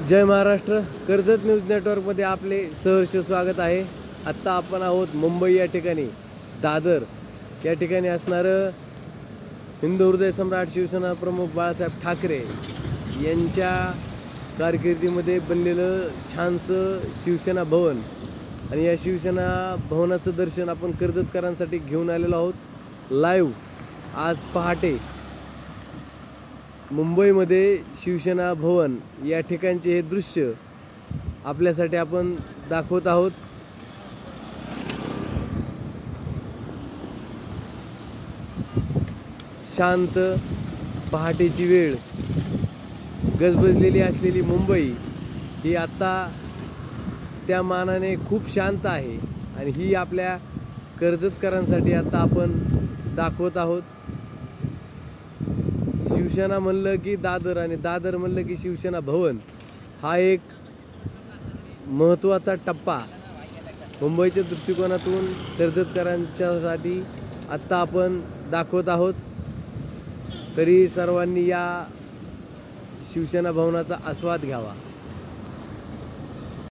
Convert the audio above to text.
जय Maharashtra. Karjat news नेटवर्कमध्ये आपले सहर्ष स्वागत आहे. आत्ता आपण आहोत मुंबई या ठिकाणी, दादर या ठिकाणी असणारं हिंदू हृदय सम्राट शिवसेना प्रमुख बाळासाहेब ठाकरे यांच्या कारकिर्दीमध्ये बनलेलं छानसं शिवसेना भवन, आणि या शिवसेना भवनाचं दर्शन आपण कर्जतकरांसाठी घेऊन आलेलो आहोत लाईव्ह. आज पहाटे मुंबईमध्ये शिवसेना भवन या ठिकाणचे हे दृश्य आपल्यासाठी आपण दाखवत आहोत. शांत पहाटेची वेळ, गजबजलेली असलेली मुंबई ही आत्ता त्या मानाने खूप शांत आहे, आणि ही आपल्या कर्जतकरांसाठी आता आपण दाखवत आहोत. शिवसेना म्हणलं की दादर, आणि दादर म्हणलं की शिवसेना भवन हा एक महत्त्वाचा टप्पा मुंबईच्या दृष्टिकोनातून कर्जतकरांच्यासाठी आत्ता आपण दाखवत आहोत. तरी सर्वांनी या शिवसेना भवनाचा आस्वाद घ्यावा.